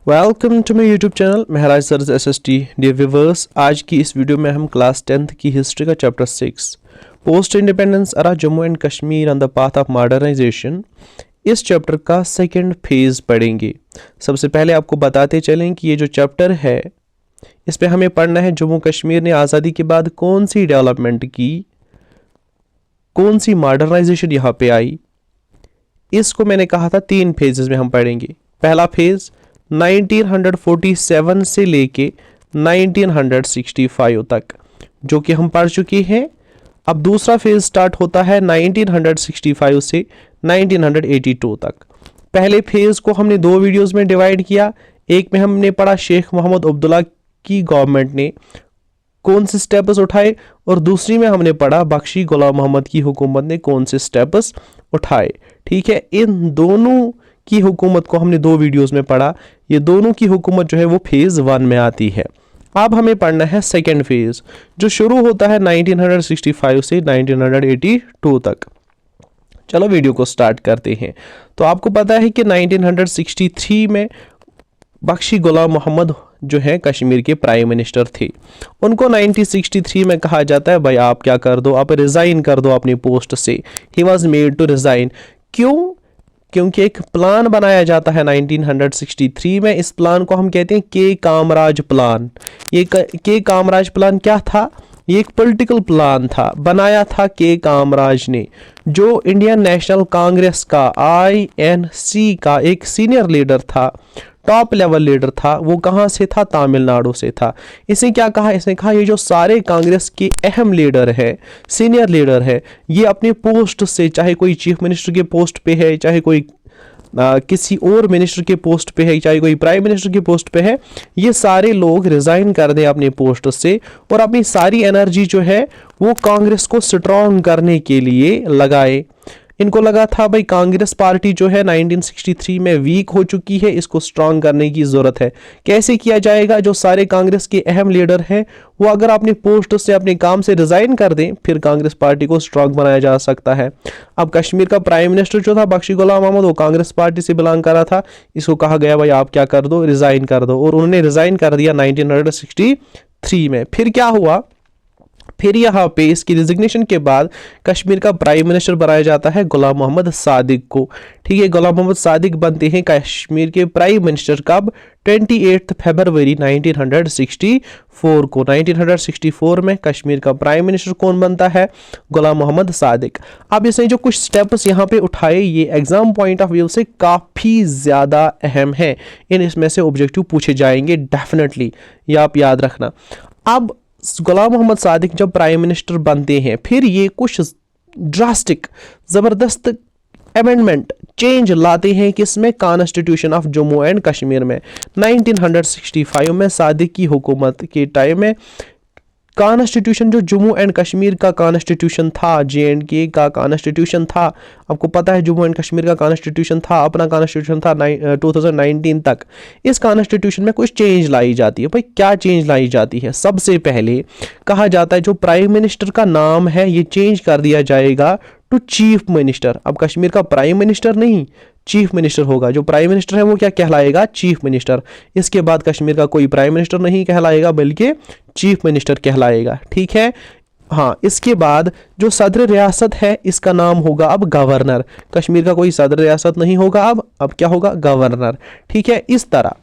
Welcome to my YouTube channel Maharaj sir SST। Dear viewers, आज की इस वीडियो में हम क्लास 10th की हिस्ट्री का chapter 6 post independence era Jammu and Kashmir on the path of modernisation इस चैप्टर का सेकंड फेज पढ़ेंगे। सबसे पहले आपको बताते चलें कि ये जो चैप्टर है इस पे हमें पढ़ना है जम्मू कश्मीर ने आज़ादी के बाद कौन सी डेवलपमेंट की, कौन सी मॉडर्नाइजेशन यहाँ पे आई। इसको मैंने कहा था 3 फेजेस में हम पढ़ेंगे। पहला फेज 1947 से लेके 1965 तक, जो कि हम पढ़ चुके हैं। अब दूसरा फेज स्टार्ट होता है 1965 से 1982 तक। पहले फेज को हमने 2 वीडियोस में डिवाइड किया। एक में हमने पढ़ा शेख मोहम्मद अब्दुल्ला की गवर्नमेंट ने कौन से स्टेप्स उठाए, और दूसरी में हमने पढ़ा बख्शी गुलाम मोहम्मद की हुकूमत ने कौन से स्टेप्स उठाए। ठीक है, इन दोनों की हुकूमत को हमने 2 वीडियोस में पढ़ा। ये दोनों की हुकूमत जो है वो फेज 1 में आती है। अब हमें पढ़ना है सेकेंड फेज, जो शुरू होता है 1965 से 1982 तक। चलो वीडियो को स्टार्ट करते हैं। तो आपको पता है कि 1963 में बख्शी गुलाम मोहम्मद जो है कश्मीर के प्राइम मिनिस्टर थे। उनको 1963 में कहा जाता है भाई आप क्या कर दो, आप रिजाइन कर दो अपनी पोस्ट से। He was made to resign. क्यों? क्योंकि एक प्लान बनाया जाता है 1963 में। इस प्लान को हम कहते हैं के कामराज प्लान। ये के कामराज प्लान क्या था? ये एक पॉलिटिकल प्लान था, बनाया था के कामराज ने, जो इंडियन नेशनल कांग्रेस का INC का एक सीनियर लीडर था, टॉप लेवल लीडर था। वो कहाँ से था? तमिलनाडु से था। इसने क्या कहा? इसने कहा ये जो सारे कांग्रेस के अहम लीडर है, सीनियर लीडर है, ये अपने पोस्ट से, चाहे कोई चीफ मिनिस्टर के पोस्ट पे है, चाहे कोई किसी और मिनिस्टर के पोस्ट पे है, चाहे कोई प्राइम मिनिस्टर के पोस्ट पे है, ये सारे लोग रिजाइन कर दें अपने पोस्ट से और अपनी सारी एनर्जी जो है वो कांग्रेस को स्ट्रॉन्ग करने के लिए लगाए। इनको लगा था भाई कांग्रेस पार्टी जो है 1963 में वीक हो चुकी है, इसको स्ट्रांग करने की जरूरत है। कैसे किया जाएगा? जो सारे कांग्रेस के अहम लीडर हैं वो अगर अपने पोस्ट से, अपने काम से रिजाइन कर दें, फिर कांग्रेस पार्टी को स्ट्रांग बनाया जा सकता है। अब कश्मीर का प्राइम मिनिस्टर जो था बख्शी गुलाम मोहम्मद, वो कांग्रेस पार्टी से बिलोंग कर रहा था। इसको कहा गया भाई आप क्या कर दो, रिजाइन कर दो, और उन्होंने रिजाइन कर दिया 1963 में। फिर क्या हुआ? फिर यहाँ पे इसकी रिजिग्नेशन के बाद कश्मीर का प्राइम मिनिस्टर बनाया जाता है गुलाम मोहम्मद सादिक को। ठीक है, गुलाम मोहम्मद सादिक बनते हैं कश्मीर के प्राइम मिनिस्टर कब? 28 फरवरी 1964 को। 1964 में कश्मीर का प्राइम मिनिस्टर कौन बनता है? गुलाम मोहम्मद सादिक। अब इसने जो कुछ स्टेप्स यहाँ पे उठाए, ये एग्जाम पॉइंट ऑफ व्यू से काफ़ी ज़्यादा अहम है। इसमें से ऑब्जेक्टिव पूछे जाएंगे डेफिनेटली, ये आप याद रखना। अब गुलाम मोहम्मद सादिक जब प्राइम मिनिस्टर बनते हैं, फिर ये कुछ ड्रास्टिक ज़बरदस्त अमेंडमेंट चेंज लाते हैं किसमें? Constitution of Jammu and Kashmir में। 1965 में सादिक की हुकूमत के टाइम में कॉन्स्टिट्यूशन, जो जम्मू एंड कश्मीर का कॉन्स्टिट्यूशन था, JNK का कॉन्स्टिट्यूशन था, आपको पता है जम्मू एंड कश्मीर का कॉन्स्टिट्यूशन था, अपना कॉन्स्टिट्यूशन था 2019 तक। इस कॉन्स्टिट्यूशन में कुछ चेंज लाई जाती है। भाई क्या चेंज लाई जाती है? सबसे पहले कहा जाता है जो प्राइम मिनिस्टर का नाम है ये चेंज कर दिया जाएगा टू चीफ मिनिस्टर। अब कश्मीर का प्राइम मिनिस्टर नहीं, चीफ मिनिस्टर होगा। जो प्राइम मिनिस्टर है वो क्या कहलाएगा? Chief minister. इसके बाद कश्मीर का कोई प्राइम मिनिस्टर नहीं कहलाएगा बल्कि चीफ मिनिस्टर कहलाएगा। ठीक है, हाँ। इसके बाद जो सदर रियासत है इसका नाम होगा अब गवर्नर। कश्मीर का कोई सदर रियासत नहीं होगा, अब क्या होगा? गवर्नर। ठीक है, इस तरह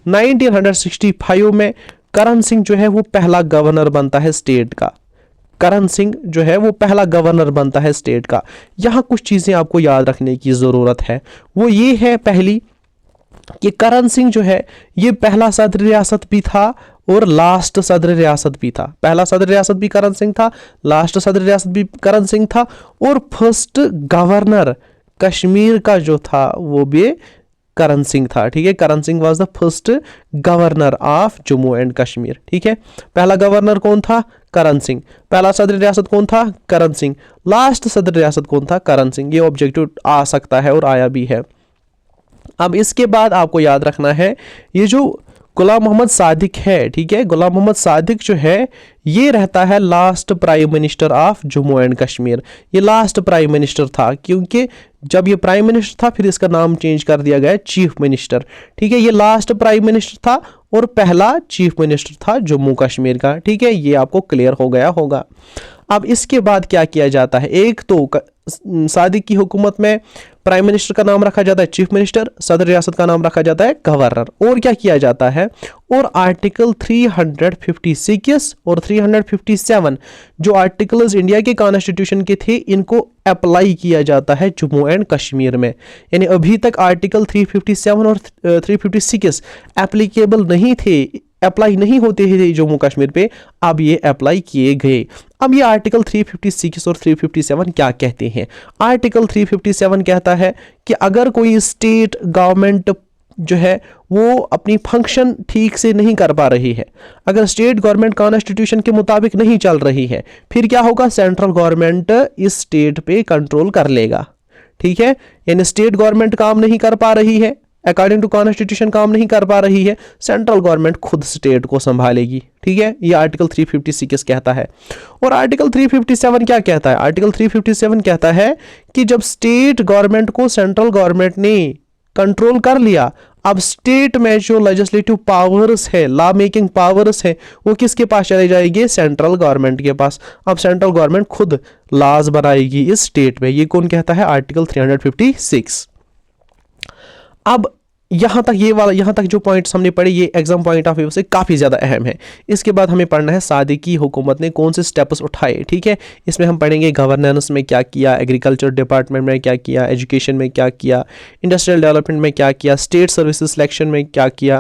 1965 में करण सिंह जो है वो पहला गवर्नर बनता है स्टेट का। करण सिंह जो है वो पहला गवर्नर बनता है स्टेट का। यहाँ कुछ चीज़ें आपको याद रखने की ज़रूरत है। वो ये है पहली कि करण सिंह जो है ये पहला सदर रियासत भी था और लास्ट सदर रियासत भी था। पहला सदर रियासत भी करण सिंह था, लास्ट सदर रियासत भी करण सिंह था, और फर्स्ट गवर्नर कश्मीर का जो था वो भी करण सिंह था। ठीक है, Karan Singh was the first governor of Jammu and Kashmir. ठीक है, पहला गवर्नर कौन था? करण सिंह। पहला सदर रियासत कौन था? करण सिंह। लास्ट सदर रियासत कौन था? करण सिंह। ये ऑब्जेक्टिव आ सकता है और आया भी है। अब इसके बाद आपको याद रखना है ये जो गुलाम मोहम्मद सादिक है, ठीक है, गुलाम मोहम्मद सादिक जो है ये रहता है last prime minister of Jammu and Kashmir. ये लास्ट प्राइम मिनिस्टर था, क्योंकि जब ये प्राइम मिनिस्टर था फिर इसका नाम चेंज कर दिया गया चीफ मिनिस्टर, ठीक है। ये लास्ट प्राइम मिनिस्टर था और पहला चीफ मिनिस्टर था जम्मू कश्मीर का, ठीक है। ये आपको क्लियर हो गया होगा। अब इसके बाद क्या किया जाता है, एक तो सादिक की हुकूमत में प्राइम मिनिस्टर का नाम रखा जाता है चीफ मिनिस्टर, सदर रियासत का नाम रखा जाता है गवर्नर। और क्या किया जाता है, और आर्टिकल 356 और 357 जो आर्टिकल्स इंडिया के कॉन्स्टिट्यूशन के थे, इनको अप्लाई किया जाता है जम्मू एंड कश्मीर में। यानी अभी तक आर्टिकल 357 और 356 एप्लीकेबल नहीं थे, अप्लाई नहीं होते थे जम्मू कश्मीर पे, अब ये अप्लाई किए गए। अब ये आर्टिकल 356 और 357 क्या कहते हैं। आर्टिकल 357 कहता है कि अगर कोई स्टेट गवर्नमेंट जो है वो अपनी फंक्शन ठीक से नहीं कर पा रही है, अगर स्टेट गवर्नमेंट कॉन्स्टिट्यूशन के मुताबिक नहीं चल रही है, फिर क्या होगा, सेंट्रल गवर्नमेंट इस स्टेट पे कंट्रोल कर लेगा, ठीक है। यानी स्टेट गवर्नमेंट काम नहीं कर पा रही है, अकॉर्डिंग टू कॉन्स्टिट्यूशन काम नहीं कर पा रही है, सेंट्रल गवर्नमेंट खुद स्टेट को संभालेगी, ठीक है। ये आर्टिकल 356 कहता है। और आर्टिकल 357 क्या कहता है, आर्टिकल 357 कहता है कि जब स्टेट गवर्नमेंट को सेंट्रल गवर्नमेंट ने कंट्रोल कर लिया, अब स्टेट में जो लेजिस्लेटिव पावर्स है, लॉ मेकिंग पावर्स है, वो किसके पास चले जाएंगे, सेंट्रल गवर्नमेंट के पास। अब सेंट्रल गवर्नमेंट खुद लॉज बनाएगी इस स्टेट में। ये कौन कहता है, आर्टिकल 356। अब यहां तक जो पॉइंट्स हमने पढ़े, ये एग्जाम पॉइंट ऑफ व्यू से काफी ज्यादा अहम है। इसके बाद हमें पढ़ना है सादिक की हुकूमत ने कौन से स्टेप्स उठाए, ठीक है। इसमें हम पढ़ेंगे गवर्नेंस में क्या किया, एग्रीकल्चर डिपार्टमेंट में क्या किया, एजुकेशन में क्या किया, इंडस्ट्रियल डेवलपमेंट में क्या किया, स्टेट सर्विसेज सिलेक्शन में क्या किया,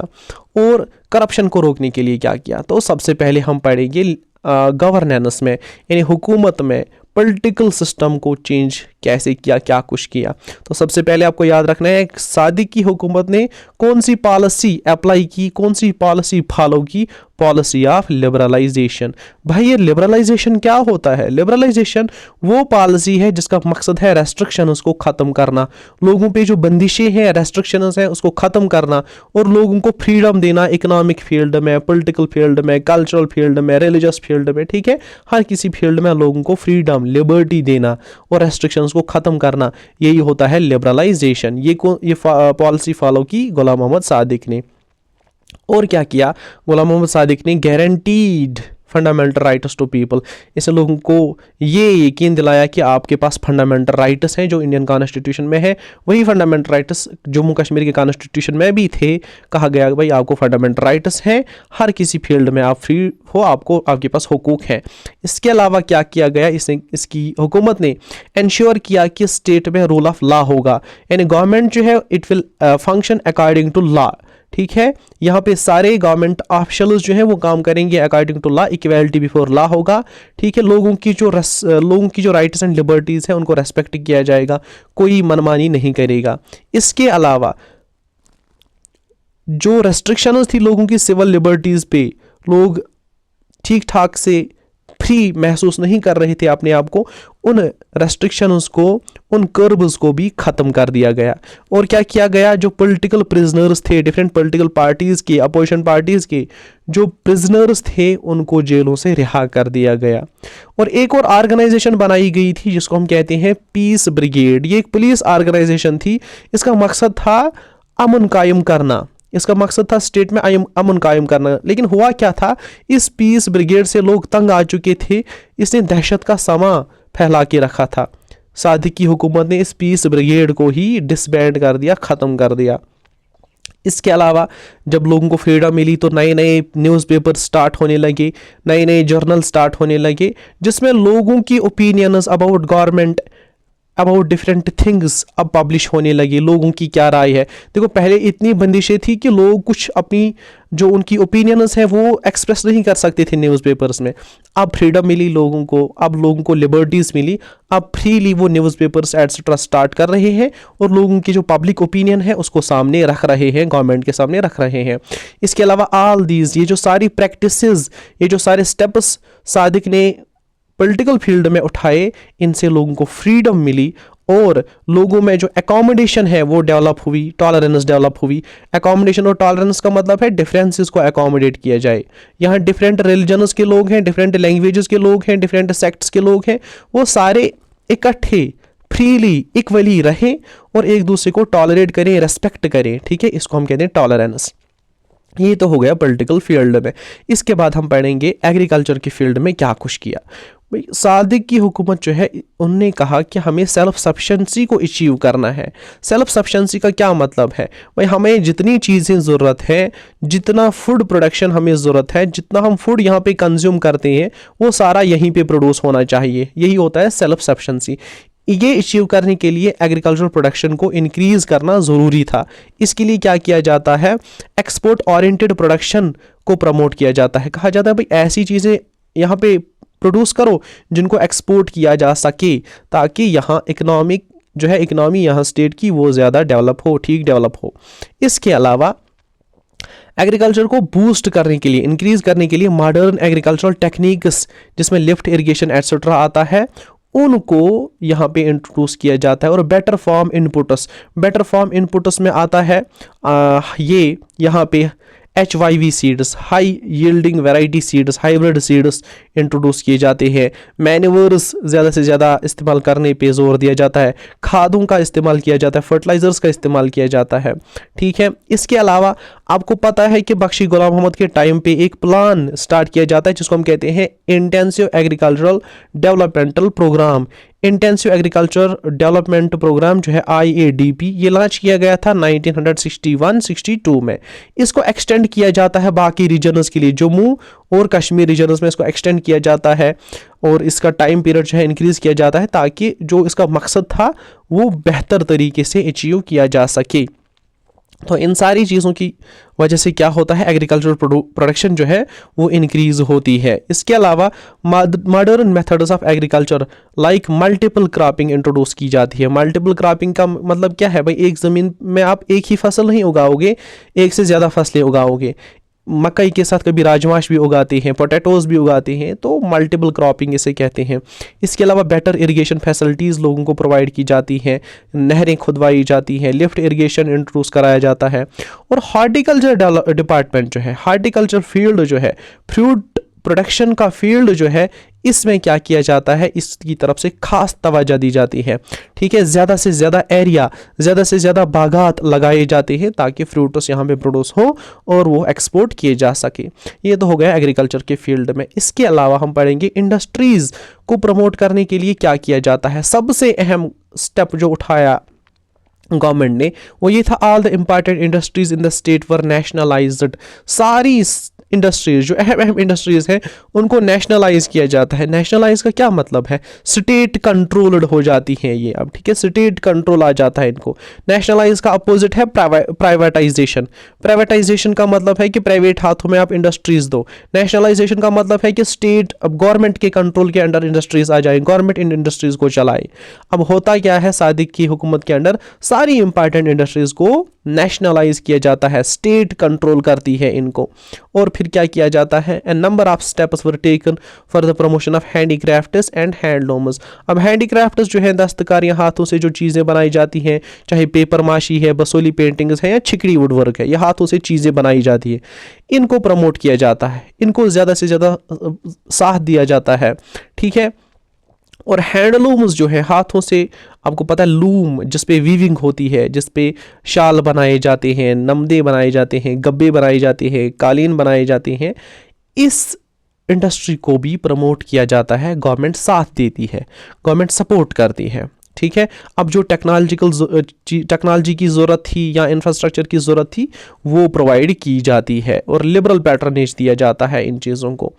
और करप्शन को रोकने के लिए क्या किया। तो सबसे पहले हम पढ़ेंगे गवर्नेंस में, यानी हुकूमत में पॉलिटिकल सिस्टम को चेंज कैसे किया, क्या कुछ किया। तो सबसे पहले आपको याद रखना है सादिक की हुकूमत ने कौन सी पॉलिसी अप्लाई की, कौन सी पॉलिसी फॉलो की, पॉलिसी ऑफ लिबरलाइजेशन। भाई ये लिबरलाइजेशन क्या होता है, लिबरलाइजेशन वो पॉलिसी है जिसका मकसद है रेस्ट्रिक्शन को ख़त्म करना, लोगों पे जो बंदिशें हैं, रेस्ट्रिक्शंस हैं, उसको ख़त्म करना और लोगों को फ्रीडम देना इकोनॉमिक फील्ड में, पॉलिटिकल फील्ड में, कल्चरल फील्ड में, रिलीजियस फील्ड में, ठीक है। हर किसी फील्ड में लोगों को फ्रीडम, लिबर्टी देना और रेस्ट्रिक्शंस को ख़त्म करना, यही होता है लिबरलाइजेशन। ये पॉलिसी फॉलो की गुलाम मोहम्मद सादिक ने। और क्या किया गुलाम मोहम्मद सादिक ने, guaranteed fundamental rights to people. इससे लोगों को ये यकीन दिलाया कि आपके पास फंडामेंटल राइट्स हैं जो इंडियन कॉन्स्टिट्यूशन में है, वही फंडामेंटल राइट्स जम्मू कश्मीर के कॉन्स्टिट्यूशन में भी थे। कहा गया भाई आपको फंडामेंटल राइट्स हैं, हर किसी फील्ड में आप फ्री हो, आपके पास हुकूक हैं। इसके अलावा क्या किया गया, इसकी हुकूमत ने इंश्योर किया कि स्टेट में रूल ऑफ लॉ होगा, यानी गवर्नमेंट जो है it will function according to law, ठीक है। यहाँ पे सारे गवर्नमेंट ऑफिशियल्स जो हैं वो काम करेंगे according to law, equality before law होगा, ठीक है। लोगों की जो राइट्स एंड लिबर्टीज हैं उनको रेस्पेक्ट किया जाएगा, कोई मनमानी नहीं करेगा। इसके अलावा जो रेस्ट्रिक्शंस थी लोगों की सिविल लिबर्टीज पे, लोग ठीक ठाक से फ्री महसूस नहीं कर रहे थे अपने आप को, उन रेस्ट्रिक्शंस को, उन कर्ब्स को भी ख़त्म कर दिया गया। और क्या किया गया, जो पॉलिटिकल प्रिजनर्स थे, डिफरेंट पॉलिटिकल पार्टीज़ के, अपोजिशन पार्टीज़ के जो प्रिजनर्स थे उनको जेलों से रिहा कर दिया गया। और एक और ऑर्गेनाइजेशन बनाई गई थी जिसको हम कहते हैं पीस ब्रिगेड। ये एक पुलिस ऑर्गेनाइजेशन थी, इसका मकसद था अमन कायम करना, इसका मकसद था स्टेट में अमन कायम करना। लेकिन हुआ क्या था, इस पीस ब्रिगेड से लोग तंग आ चुके थे, इसने दहशत का समा फैला के रखा था। सादिक की हुकूमत ने इस पीस ब्रिगेड को ही डिसबैंड कर दिया, ख़त्म कर दिया। इसके अलावा जब लोगों को फ्रीडम मिली तो नए नए न्यूज़पेपर स्टार्ट होने लगे, नए नए जर्नल स्टार्ट होने लगे, जिसमें लोगों की opinions about government, about different things अब पब्लिश होने लगी। लोगों की क्या राय है, देखो पहले इतनी बंदिशें थी कि लोग कुछ अपनी जो उनकी ओपिनियंस है वो एक्सप्रेस नहीं कर सकते थे न्यूज़पेपर्स में। अब फ्रीडम मिली लोगों को, अब लोगों को लिबर्टीज़ मिली, अब फ्रीली वो न्यूज़पेपर्स एट्सेट्रा स्टार्ट कर रहे हैं और लोगों की जो पब्लिक ओपिनियन है उसको सामने रख रहे हैं, गवर्नमेंट के सामने रख रहे हैं। इसके अलावा ऑल दीज, ये जो सारी प्रैक्टिसेस, ये जो सारे स्टेप्स सादिक ने पॉलिटिकल फील्ड में उठाए, इनसे लोगों को फ्रीडम मिली और लोगों में जो एकोमोडेशन है वो डेवलप हुई, टॉलरेंस डेवलप हुई। एकोमोडेशन और टॉलरेंस का मतलब है डिफरेंसेस को एकोमोडेट किया जाए। यहाँ डिफरेंट रिलीजन्स के लोग हैं, डिफरेंट लैंग्वेजेस के लोग हैं, डिफरेंट सेक्ट्स के लोग हैं, वो सारे इकट्ठे फ्रीली इक्वली रहें और एक दूसरे को टॉलरेट करें, रेस्पेक्ट करें। ठीक है, इसको हम कहते हैं टॉलरेंस। ये तो हो गया पॉलिटिकल फील्ड में। इसके बाद हम पढ़ेंगे एग्रीकल्चर की फील्ड में क्या कुछ किया। भाई सादिक की हुकूमत जो है, उनने कहा कि हमें सेल्फ सफिशेंसी को अचीव करना है। सेल्फ सफिशेंसी का क्या मतलब है? भाई हमें जितनी चीज़ें ज़रूरत है, जितना फूड प्रोडक्शन हमें ज़रूरत है, जितना हम फूड यहाँ पे कंज्यूम करते हैं, वो सारा यहीं पे प्रोड्यूस होना चाहिए। यही होता है सेल्फ सफिशेंसी। ये अचीव करने के लिए एग्रीकल्चरल प्रोडक्शन को इंक्रीज करना ज़रूरी था। इसके लिए क्या किया जाता है? एक्सपोर्ट ओरिएंटेड प्रोडक्शन को प्रमोट किया जाता है। कहा जाता है भाई ऐसी चीज़ें यहाँ पे प्रोड्यूस करो जिनको एक्सपोर्ट किया जा सके, ताकि यहाँ इकोनॉमिक जो है, इकोनॉमी यहाँ स्टेट की वो ज़्यादा डेवलप हो, ठीक डेवलप हो। इसके अलावा एग्रीकल्चर को बूस्ट करने के लिए, इंक्रीज करने के लिए मॉडर्न एग्रीकल्चरल टेक्निक्स जिसमें लिफ्ट इरिगेशन एटसेट्रा आता है, उनको यहाँ पे इंट्रोड्यूस किया जाता है। और बेटर फॉर्म इनपुट्स में आता है ये यहाँ पे HYV seeds, high yielding variety seeds, hybrid seeds introduce किए जाते हैं। मैन्यूवर्स ज़्यादा से ज़्यादा इस्तेमाल करने पे जोर दिया जाता है। खादों का इस्तेमाल किया जाता है, फर्टिलाइजर्स का इस्तेमाल किया जाता है। ठीक है, इसके अलावा आपको पता है कि बख्शी गुलाम मोहम्मद के टाइम पे एक प्लान स्टार्ट किया जाता है जिसको हम कहते हैं intensive agricultural developmental program. Intensive agriculture development program जो है IADP, ये लॉन्च किया गया था 1961-62 में। इसको एक्सटेंड किया जाता है बाकी रीजनस के लिए, जम्मू और कश्मीर रीजनस में इसको एक्सटेंड किया जाता है और इसका टाइम पीरियड जो है इंक्रीज किया जाता है, ताकि जो इसका मकसद था वो बेहतर तरीके से अचीव किया जा सके। तो इन सारी चीज़ों की वजह से क्या होता है, एग्रीकल्चरल प्रोडक्शन जो है वो इंक्रीज होती है। इसके अलावा modern methods of agriculture like multiple cropping introduce की जाती है। मल्टीपल क्रॉपिंग का मतलब क्या है? भाई एक ज़मीन में आप एक ही फसल नहीं उगाओगे, एक से ज़्यादा फसलें उगाओगे। मकई के साथ कभी राजमाश भी उगाते हैं, पोटैटोज़ भी उगाते हैं, तो मल्टीपल क्रॉपिंग इसे कहते हैं। इसके अलावा बेटर इरिगेशन फैसिलिटीज़ लोगों को प्रोवाइड की जाती हैं, नहरें खुदवाई जाती हैं, लिफ्ट इरिगेशन इंट्रोड्यूस कराया जाता है। और हॉर्टिकल्चर डिपार्टमेंट जो है, हॉर्टिकल्चर फील्ड जो है, फ्रूट प्रोडक्शन का फील्ड जो है, इसमें क्या किया जाता है, इसकी तरफ से खास तवज्जो दी जाती है। ठीक है, ज़्यादा से ज़्यादा एरिया, ज़्यादा से ज़्यादा बागात लगाए जाते हैं ताकि फ्रूट्स यहाँ पे प्रोड्यूस हो और वो एक्सपोर्ट किए जा सके। ये तो हो गया एग्रीकल्चर के फील्ड में। इसके अलावा हम पढ़ेंगे इंडस्ट्रीज़ को प्रमोट करने के लिए क्या किया जाता है। सबसे अहम स्टेप जो उठाया गवर्नमेंट ने वो ये था, all the important industries in the state were nationalised. सारी इंडस्ट्रीज जो अहम इंडस्ट्रीज हैं उनको नेशनलाइज किया जाता है। नेशनलाइज का क्या मतलब है? स्टेट कंट्रोल्ड हो जाती हैं ये अब। ठीक है, स्टेट कंट्रोल आ जाता है इनको। नेशनलाइज का अपोजिट है प्राइवेटाइजेशन। प्राइवेटाइजेशन का मतलब है कि प्राइवेट हाथों में आप इंडस्ट्रीज दो। नेशनलाइजेशन का मतलब है कि स्टेट अब गवर्नमेंट के कंट्रोल के अंडर इंडस्ट्रीज आ जाए, गवर्नमेंट इन इंडस्ट्रीज को चलाए। अब होता क्या है, सादिक की हुकूमत के अंडर सारी इंपॉर्टेंट इंडस्ट्रीज को नेशनलाइज किया जाता है, स्टेट कंट्रोल करती है इनको। और फिर क्या किया जाता है, a number of steps were taken for the promotion of handicrafts and handlooms. अब हैंडीक्राफ्ट्स जो है, दस्तकारियाँ, हाथों से जो चीज़ें बनाई जाती हैं, चाहे पेपर माशी है, बसोली पेंटिंग्स है या छिकड़ी वुड वर्क है, ये हाथों से चीज़ें बनाई जाती है, इनको प्रमोट किया जाता है, इनको ज़्यादा से ज़्यादा साथ दिया जाता है। ठीक है, और हैंडलूम्स जो है, हाथों से, आपको पता है लूम जिस पे वीविंग होती है, जिस पे शाल बनाए जाते हैं, नमदे बनाए जाते हैं, गब्बे बनाए जाते हैं, कालीन बनाए जाते हैं, इस इंडस्ट्री को भी प्रमोट किया जाता है। गवर्नमेंट साथ देती है, गवर्नमेंट सपोर्ट करती है। ठीक है, अब जो टेक्नोलॉजी की ज़रूरत थी या इंफ्रास्ट्रक्चर की ज़रूरत थी वो प्रोवाइड की जाती है और लिबरल पैटर्नेज दिया जाता है इन चीज़ों को।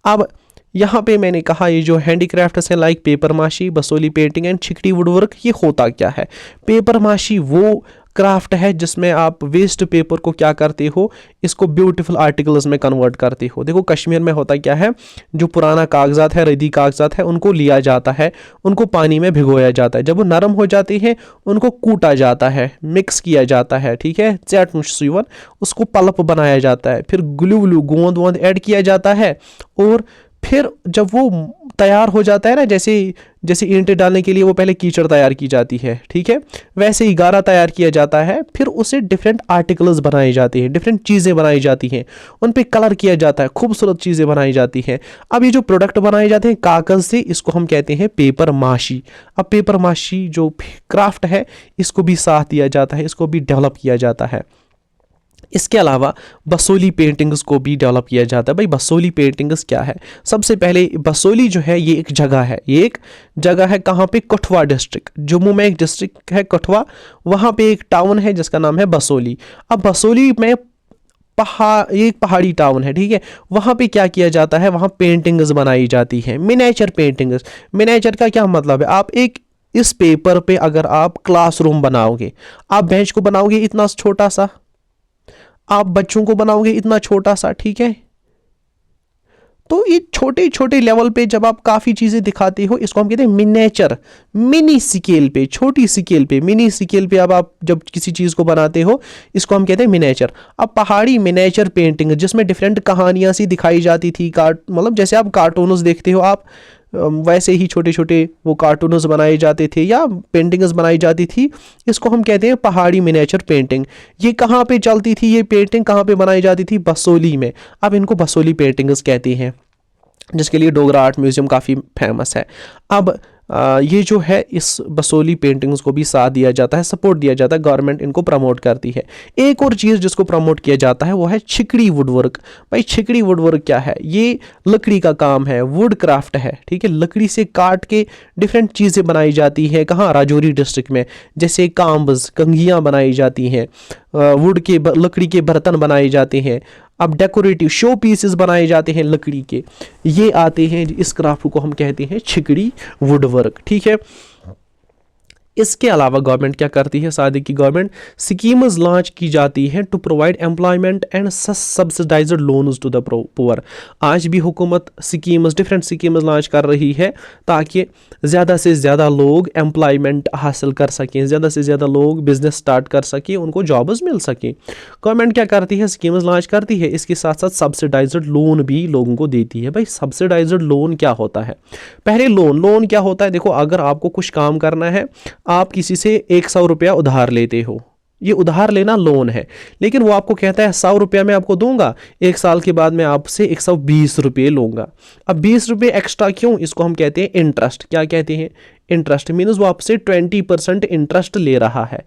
अब यहाँ पे मैंने कहा ये जो हैंडीक्राफ्ट्स हैं लाइक पेपर माशी, बसोली पेंटिंग एंड छिकड़ी वुडवर्क, ये होता क्या है? पेपर माशी वो क्राफ्ट है जिसमें आप वेस्ट पेपर को क्या करते हो, इसको ब्यूटीफुल आर्टिकल्स में कन्वर्ट करते हो। देखो कश्मीर में होता क्या है, जो पुराना कागजात है, रद्दी कागजात है, उनको लिया जाता है, उनको पानी में भिगोया जाता है, जब वो नरम हो जाते हैं उनको कूटा जाता है, मिक्स किया जाता है। ठीक है, चैट मुश्रीवन, उसको पल्प बनाया जाता है, फिर ग्लू गोंद वोंद ऐड किया जाता है और फिर जब वो तैयार हो जाता है ना, जैसे जैसे ईंटें डालने के लिए वो पहले कीचड़ तैयार की जाती है, ठीक है, वैसे ही गारा तैयार किया जाता है, फिर उसे डिफरेंट आर्टिकल्स बनाए जाते हैं, डिफरेंट चीज़ें बनाई जाती हैं, उन पे कलर किया जाता है, खूबसूरत चीज़ें बनाई जाती हैं। अब ये जो प्रोडक्ट बनाए जाते हैं कागज़ से, इसको हम कहते हैं पेपर माशी। अब पेपर माशी जो क्राफ्ट है, इसको भी साथ दिया जाता है, इसको भी डेवलप किया जाता है। इसके अलावा बसोली पेंटिंग्स को भी डेवलप किया जाता है। भाई बसोली पेंटिंग्स क्या है? सबसे पहले बसोली जो है ये एक जगह है, ये एक जगह है कहाँ पे? कठुआ डिस्ट्रिक्ट, जम्मू में एक डिस्ट्रिक्ट है कठुआ, वहाँ पे एक टाउन है जिसका नाम है बसोली। अब बसोली में एक पहाड़ी टाउन है, ठीक है, वहाँ पे क्या किया जाता है? वहाँ पेंटिंग्स बनाई जाती हैं, मिनिएचर पेंटिंग्स। मिनिएचर का क्या मतलब है? आप एक इस पेपर पे अगर आप क्लासरूम बनाओगे, आप बेंच को बनाओगे इतना छोटा सा, आप बच्चों को बनाओगे इतना छोटा सा, ठीक है, तो ये छोटे छोटे लेवल पे जब आप काफ़ी चीज़ें दिखाते हो, इसको हम कहते हैं मिनिएचर। मिनी स्केल पे, छोटी स्केल पे, मिनी स्केल पे अब आप जब किसी चीज़ को बनाते हो, इसको हम कहते हैं मिनिएचर। अब पहाड़ी मिनिएचर पेंटिंग जिसमें डिफरेंट कहानियाँ सी दिखाई जाती थी, मतलब जैसे आप कार्टून्स देखते हो आप, वैसे ही छोटे छोटे वो कार्टून्स बनाए जाते थे या पेंटिंग्स बनाई जाती थी, इसको हम कहते हैं पहाड़ी मिनिएचर पेंटिंग। ये कहाँ पे चलती थी, ये पेंटिंग कहाँ पे बनाई जाती थी? बसोली में। अब इनको बसोली पेंटिंग्स कहते हैं, जिसके लिए डोगरा आर्ट म्यूजियम काफ़ी फेमस है। अब ये जो है इस बसोली पेंटिंग्स को भी साथ दिया जाता है, सपोर्ट दिया जाता है, गवर्नमेंट इनको प्रमोट करती है। एक और चीज़ जिसको प्रमोट किया जाता है वो है छिकड़ी वुडवर्क। भाई छिकड़ी वुडवर्क क्या है? ये लकड़ी का काम है, वुड क्राफ्ट है, ठीक है, लकड़ी से काट के डिफरेंट चीज़ें बनाई जाती हैं। कहाँ? राजौरी डिस्ट्रिक्ट में, जैसे काम्ब्स, कंघियाँ बनाई जाती हैं, वुड के लकड़ी के बर्तन बनाए जाते हैं। अब डेकोरेटिव शो पीसेस बनाए जाते हैं लकड़ी के, ये आते हैं, इस क्राफ्ट को हम कहते हैं छिकड़ी वुडवर्क, ठीक है। इसके अलावा गवर्नमेंट क्या करती है? शादी की गवर्नमेंट स्कीम्स लॉन्च की जाती हैं to provide employment and subsidised loans to the poor. आज भी हुकूमत स्कीम्स, डिफरेंट स्कीम्स लॉन्च कर रही है ताकि ज़्यादा से ज़्यादा लोग एम्प्लॉयमेंट हासिल कर सकें, ज़्यादा से ज़्यादा लोग बिजनेस स्टार्ट कर सकें, उनको जॉब्स मिल सकें। गवर्नमेंट क्या करती है? स्कीम्स लॉन्च करती है, इसके साथ साथ सब्सिडाइज्ड लोन भी लोगों को देती है। भाई सब्सिडाइज्ड लोन क्या होता है? पहले लोन क्या होता है? देखो, अगर आपको कुछ काम करना है, आप किसी से 100 रुपया उधार लेते हो, ये उधार लेना लोन है, लेकिन वो आपको कहता है 100 रुपया मैं आपको दूंगा, 1 साल के बाद मैं आपसे 120 रुपये लूंगा। अब 20 रुपये एक्स्ट्रा क्यों? इसको हम कहते हैं इंटरेस्ट। क्या कहते हैं? इंटरेस्ट। मीन्स वो आपसे 20% इंटरेस्ट ले रहा है।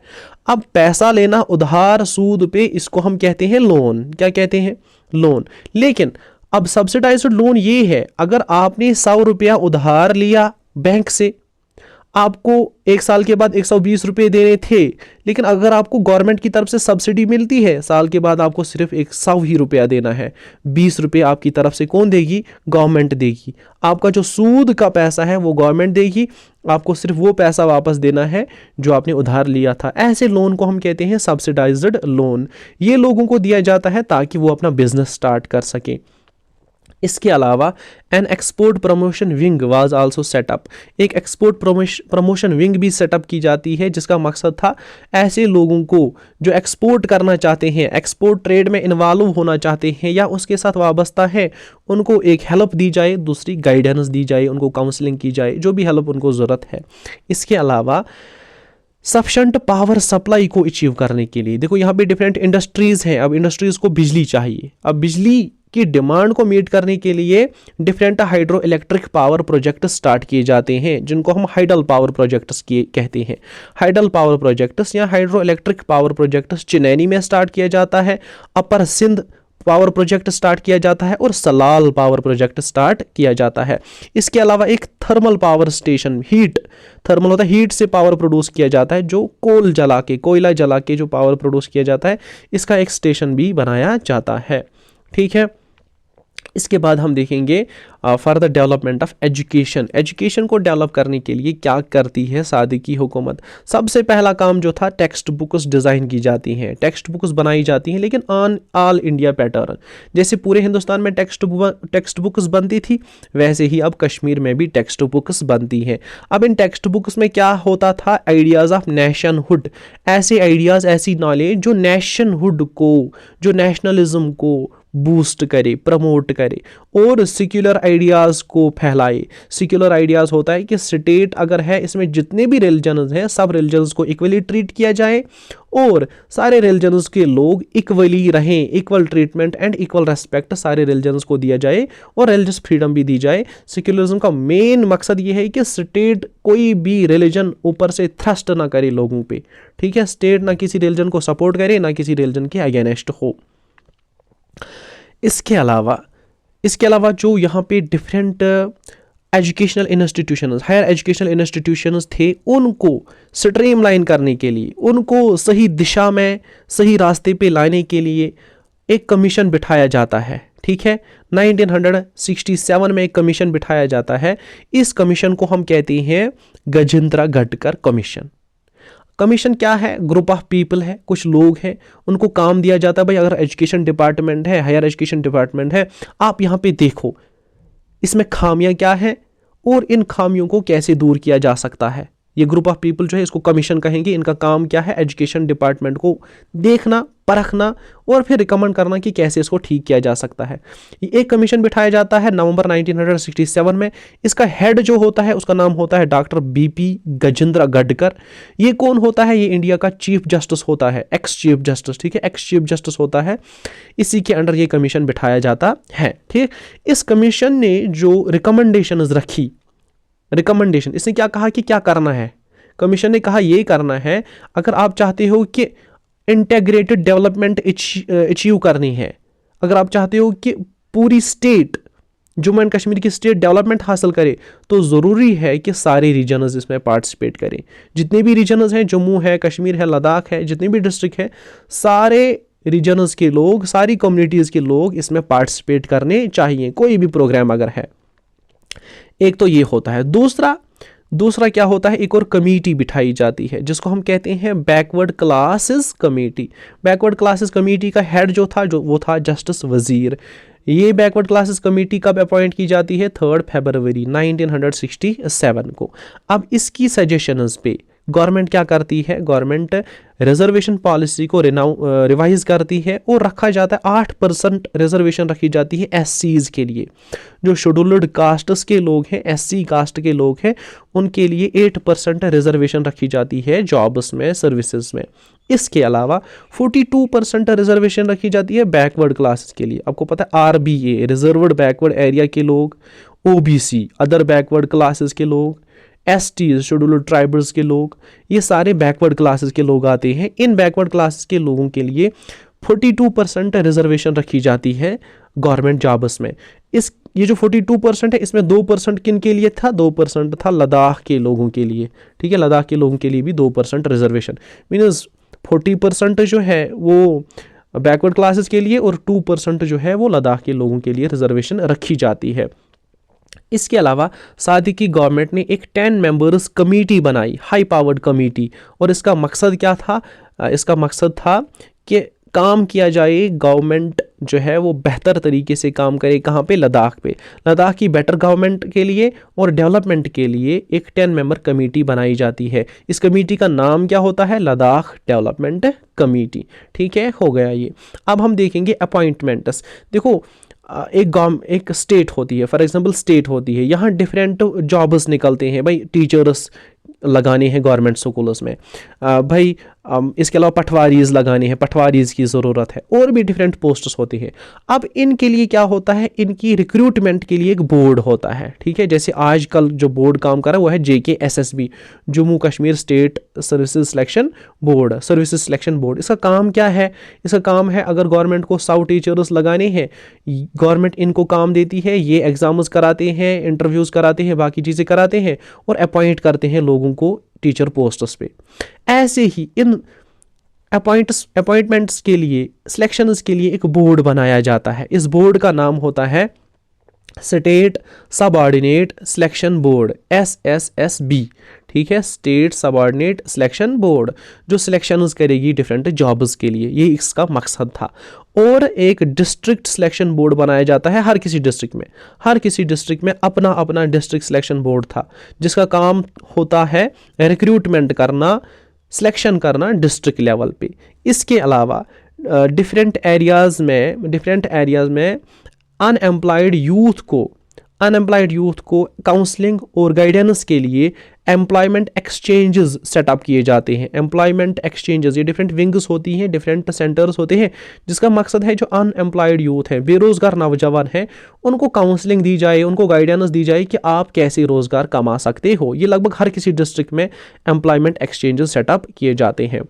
अब पैसा लेना उधार सूद पे, इसको हम कहते हैं लोन। क्या कहते हैं? लोन। लेकिन अब सब्सिडाइज्ड लोन ये है, अगर आपने 100 रुपया उधार लिया बैंक से, आपको 1 साल के बाद 120 रुपये देने थे, लेकिन अगर आपको गवर्नमेंट की तरफ से सब्सिडी मिलती है, साल के बाद आपको सिर्फ 100 ही रुपया देना है। 20 रुपये आपकी तरफ से कौन देगी? गवर्नमेंट देगी। आपका जो सूद का पैसा है वो गवर्नमेंट देगी, आपको सिर्फ वो पैसा वापस देना है जो आपने उधार लिया था। ऐसे लोन को हम कहते हैं सब्सिडाइज्ड लोन। ये लोगों को दिया जाता है ताकि वो अपना बिजनेस स्टार्ट कर सकें। इसके अलावा an export promotion wing was also setup. एक एक्सपोर्ट प्रमोशन विंग भी सेटअप की जाती है, जिसका मकसद था ऐसे लोगों को जो एक्सपोर्ट करना चाहते हैं, एक्सपोर्ट ट्रेड में इन्वॉल्व होना चाहते हैं या उसके साथ वाबस्ता है, उनको एक हेल्प दी जाए, दूसरी गाइडेंस दी जाए, उनको काउंसलिंग की जाए, जो भी हेल्प उनको ज़रूरत है। इसके अलावा सफिशेंट पावर सप्लाई को अचीव करने के लिए, देखो यहाँ पे डिफरेंट इंडस्ट्रीज़ हैं। अब इंडस्ट्रीज़ को बिजली चाहिए, अब बिजली की डिमांड को मीट करने के लिए different hydro electric power project start किए जाते हैं, जिनको हम हाइडल पावर प्रोजेक्ट्स कहते हैं। हाइडल पावर प्रोजेक्ट्स या hydro electric power projects Chenani में स्टार्ट किया जाता है, अपर सिंध पावर प्रोजेक्ट स्टार्ट किया जाता है और सलाल पावर प्रोजेक्ट स्टार्ट किया जाता है। इसके अलावा एक थर्मल पावर स्टेशन, थर्मल होता है, हीट से पावर प्रोड्यूस किया जाता है, जो कोयला जला के जो पावर प्रोड्यूस किया जाता है, इसका एक स्टेशन भी बनाया जाता है। ठीक है। इसके बाद हम देखेंगे further development of education. Education को डेवलप करने के लिए क्या करती है सादी की हुकूमत? सबसे पहला काम जो था, टेक्स्ट बुक्स डिज़ाइन की जाती हैं, टेक्स्ट बुक्स बनाई जाती हैं, लेकिन ऑन ऑल इंडिया पैटर्न। जैसे पूरे हिंदुस्तान में टेक्स्ट बुक्स बनती थी, वैसे ही अब कश्मीर में भी टेक्स्ट बुक्स बनती हैं। अब इन टेक्स्ट बुक्स में क्या होता था? आइडियाज़ ऑफ नेशनहुड, ऐसे आइडियाज़, ऐसी नॉलेज जो नेशनहुड को, जो नेशनलिज्म को बूस्ट करे, प्रमोट करे और सेक्युलर आइडियाज़ को फैलाए। सेक्युलर आइडियाज़ होता है कि स्टेट अगर है, इसमें जितने भी रिलीजन्स हैं सब रिलीजन्स को इक्वली ट्रीट किया जाए और सारे रिलीजन्स के लोग इक्वली रहें, equal treatment and equal respect सारे रिलीजन्स को दिया जाए और रिलीजियस फ्रीडम भी दी जाए। सेक्युलरिज्म का मेन मकसद ये है कि स्टेट कोई भी रिलीजन ऊपर से थ्रस्ट ना करे लोगों पे, ठीक है। स्टेट ना किसी रिलीजन को सपोर्ट करे ना किसी रिलीजन के अगेंस्ट हो। इसके अलावा जो यहाँ पे different educational institutions, higher educational institutions थे, उनको स्ट्रीमलाइन करने के लिए, उनको सही दिशा में सही रास्ते पे लाने के लिए एक कमीशन बिठाया जाता है, ठीक है। 1967 में एक कमीशन बिठाया जाता है। इस कमीशन को हम कहते हैं गजेंद्र गडकर कमीशन। कमीशन क्या है? ग्रुप ऑफ पीपल है, कुछ लोग हैं, उनको काम दिया जाता है भाई अगर एजुकेशन डिपार्टमेंट है, हायर एजुकेशन डिपार्टमेंट है, आप यहाँ पे देखो इसमें खामियां क्या है और इन खामियों को कैसे दूर किया जा सकता है। ये ग्रुप ऑफ पीपल जो है इसको कमीशन कहेंगे। इनका काम क्या है? एजुकेशन डिपार्टमेंट को देखना, परखना और फिर रिकमेंड करना कि कैसे इसको ठीक किया जा सकता है। ये एक कमीशन बिठाया जाता है नवंबर 1967 में। इसका हेड जो होता है उसका नाम होता है डॉक्टर बीपी गजेंद्र गडकर। ये कौन होता है? ये इंडिया का चीफ जस्टिस होता है, एक्स चीफ जस्टिस, ठीक है, एक्स चीफ जस्टिस होता है। इसी के अंडर ये कमीशन बिठाया जाता है, ठीक। इस कमीशन ने जो रिकमेंडेशन रखी, रिकमेंडेशन, इसने क्या कहा कि क्या करना है? कमीशन ने कहा ये करना है, अगर आप चाहते हो कि इंटीग्रेटेड डेवलपमेंट अचीव करनी है, अगर आप चाहते हो कि पूरी स्टेट, जम्मू एंड कश्मीर की स्टेट डेवलपमेंट हासिल करे, तो ज़रूरी है कि सारे रीजनस इसमें पार्टिसिपेट करें। जितने भी रीजनस हैं, जम्मू है, कश्मीर है, लद्दाख है, जितने भी डिस्ट्रिक्ट है, सारे रीजनस के लोग, सारी कम्युनिटीज़ के लोग इसमें पार्टिसिपेट करने चाहिए, कोई भी प्रोग्राम अगर है। एक तो ये होता है। दूसरा क्या होता है? एक और कमेटी बिठाई जाती है जिसको हम कहते हैं backward classes committee. Backward classes committee का हेड जो था वो था जस्टिस वजीर। ये बैकवर्ड क्लासेस कमेटी कब अपॉइंट की जाती है? 3 फरवरी 1967 को। अब इसकी सजेशंस पे गवर्नमेंट क्या करती है? गवर्नमेंट रिजर्वेशन पॉलिसी को रिवाइज करती है और रखा जाता है 8% रिजर्वेशन रखी जाती है एससीज के लिए। जो शेड्यूल्ड कास्ट्स के लोग हैं, एससी कास्ट के लोग हैं, उनके लिए 8% रिजर्वेशन रखी जाती है जॉब्स में, सर्विसेज में। इसके अलावा 42% रिजर्वेशन रखी जाती है बैकवर्ड क्लासेस के लिए। आपको पता है आरबीए, रिजर्व्ड बैकवर्ड एरिया के लोग, ओबीसी, अदर बैकवर्ड क्लासेस के लोग, एसटीज, शेड्यूल्ड ट्राइबल्स के लोग, ये सारे बैकवर्ड क्लासेस के लोग आते हैं। इन बैकवर्ड क्लासेस के लोगों के लिए 42% रिजर्वेशन रखी जाती है गवर्नमेंट जॉब्स में। ये जो 42% है, इसमें 2% किन के लिए था? 2% था लद्दाख के लोगों के लिए, ठीक है। लद्दाख के लोगों के लिए भी 2% रिजर्वेशन, मीन्स 40% जो है वो बैकवर्ड क्लासेस के लिए और 2% जो है वो लद्दाख के लोगों के लिए रिजर्वेशन रखी जाती है। इसके अलावा साथ ही गवर्नमेंट ने एक 10 मेंबर्स कमेटी बनाई, हाई पावर्ड कमेटी, और इसका मकसद क्या था? इसका मकसद था कि काम किया जाए, गवर्नमेंट जो है वो बेहतर तरीके से काम करे। कहाँ पे? लद्दाख पे। लद्दाख की बेटर गवर्नमेंट के लिए और डेवलपमेंट के लिए एक 10 मेंबर कमेटी बनाई जाती है। इस कमेटी का नाम क्या होता है? लद्दाख डेवलपमेंट कमेटी, ठीक है, हो गया ये। अब हम देखेंगे अपॉइंटमेंट्स। देखो, एक स्टेट होती है, फॉर एग्जांपल स्टेट होती है, यहाँ डिफरेंट जॉब्स निकलते हैं भाई। टीचर्स लगाने हैं गवर्नमेंट स्कूल्स में, भाई इसके अलावा पटवारीज लगाने हैं, पटवारीज की ज़रूरत है, और भी डिफरेंट पोस्ट्स होती हैं। अब इनके लिए क्या होता है? इनकी रिक्रूटमेंट के लिए एक बोर्ड होता है, ठीक है। जैसे आजकल जो बोर्ड काम कर रहा है वो है JKSSB, Jammu Kashmir state services selection board, services selection board. इसका काम क्या है? इसका काम है, अगर गवर्नमेंट को 100 टीचर्स लगाने हैं, गवर्नमेंट इनको काम देती है, ये एग्जाम्स कराते हैं, इंटरव्यूज़ कराते हैं, बाकी चीज़ें कराते हैं और अपॉइंट करते हैं लोगों को टीचर पोस्ट्स पे। ऐसे ही इन अपॉइंटमेंट्स के लिए, सिलेक्शंस के लिए एक बोर्ड बनाया जाता है। इस बोर्ड का नाम होता है state subordinate selection board, SSSB, ठीक है, स्टेट सबऑर्डिनेट सिलेक्शन बोर्ड, जो सिलेक्शंस करेगी डिफरेंट जॉब्स के लिए। ये इसका मकसद था। और एक डिस्ट्रिक्ट सिलेक्शन बोर्ड बनाया जाता है हर किसी डिस्ट्रिक्ट में अपना अपना डिस्ट्रिक्ट सिलेक्शन बोर्ड था, जिसका काम होता है रिक्रूटमेंट करना, सिलेक्शन करना डिस्ट्रिक्ट लेवल पे। इसके अलावा डिफरेंट एरियाज़ में अनएम्प्लॉयड यूथ को काउंसलिंग और गाइडेंस के लिए एम्प्लॉयमेंट एक्सचेंजेस सेटअप किए जाते हैं। एम्प्लॉयमेंट एक्सचेंजेस, ये डिफरेंट विंग्स होती हैं, डिफरेंट सेंटर्स होते हैं, जिसका मकसद है जो अनएम्प्लॉयड यूथ हैं, बेरोज़गार नौजवान हैं, उनको काउंसलिंग दी जाए, उनको गाइडेंस दी जाए कि आप कैसे रोज़गार कमा सकते हो। ये लगभग हर किसी डिस्ट्रिक्ट में एम्प्लॉयमेंट एक्सचेंजेस सेटअप किए जाते हैं।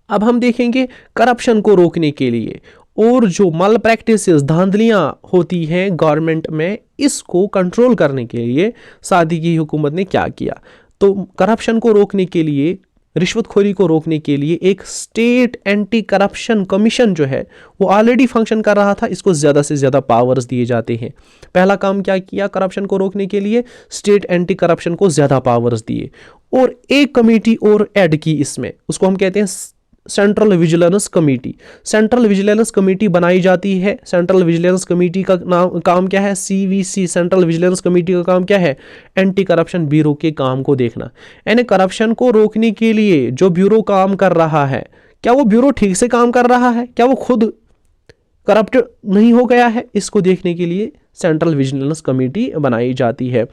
अब हम देखेंगे करप्शन को रोकने के लिए और जो मल प्रैक्टिसेस, धांधलियाँ होती हैं गवर्नमेंट में, इसको कंट्रोल करने के लिए सादी की हुकूमत ने क्या किया। तो करप्शन को रोकने के लिए, रिश्वतखोरी को रोकने के लिए एक स्टेट एंटी करप्शन कमीशन जो है वो ऑलरेडी फंक्शन कर रहा था, इसको ज़्यादा से ज़्यादा पावर्स दिए जाते हैं। पहला काम क्या किया करप्शन को रोकने के लिए, स्टेट एंटी करप्शन को ज़्यादा पावर्स दिए और एक कमेटी और ऐड की इसमें, उसको हम कहते हैं central vigilance committee. Central vigilance committee बनाई जाती है। सेंट्रल विजिलेंस कमेटी का काम क्या है, CVC, सेंट्रल विजिलेंस कमेटी का काम क्या है, एंटी करप्शन ब्यूरो के काम को देखना। यानी करप्शन को रोकने के लिए जो ब्यूरो काम कर रहा है, क्या वो ब्यूरो ठीक से काम कर रहा है, क्या वो खुद करप्ट नहीं हो गया है, इसको देखने के लिए सेंट्रल विजिलेंस कमेटी बनाई जाती है।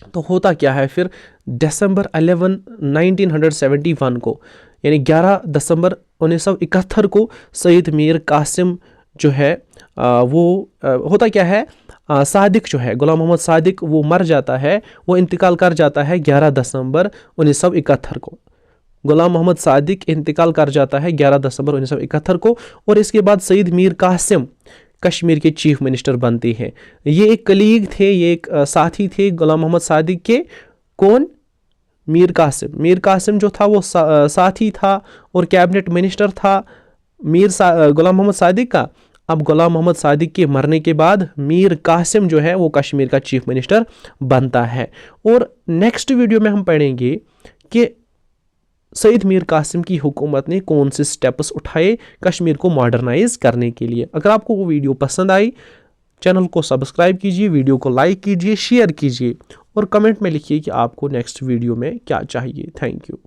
तो होता क्या है फिर, दिसंबर 11, 1971 को, यानी 11 दिसंबर 1971 को सईद मीर कासिम जो है होता क्या है, सादिक जो है, गुलाम मोहम्मद सादिक, वो मर जाता है, वो इंतकाल कर जाता है 11 दिसंबर 1971 को। गुलाम मोहम्मद सादिक इंतकाल कर जाता है 11 दिसंबर 1971 को और इसके बाद सईद मीर कासिम कश्मीर के चीफ मिनिस्टर बनते हैं। ये एक कलीग थे, ये एक साथी थे गुलाम मोहम्मद सादिक के। कौन? मीर कासिम जो था वो साथी था और कैबिनेट मिनिस्टर था गुलाम मोहम्मद सादिक का। अब गुलाम मोहम्मद सादिक के मरने के बाद मीर कासिम जो है वो कश्मीर का चीफ मिनिस्टर बनता है। और नेक्स्ट वीडियो में हम पढ़ेंगे कि सईद मीर कासिम की हुकूमत ने कौन से स्टेप्स उठाए कश्मीर को मॉडर्नाइज करने के लिए। अगर आपको वो वीडियो पसंद आई, चैनल को सब्सक्राइब कीजिए, वीडियो को लाइक कीजिए, शेयर कीजिए और कमेंट में लिखिए कि आपको नेक्स्ट वीडियो में क्या चाहिए। Thank you.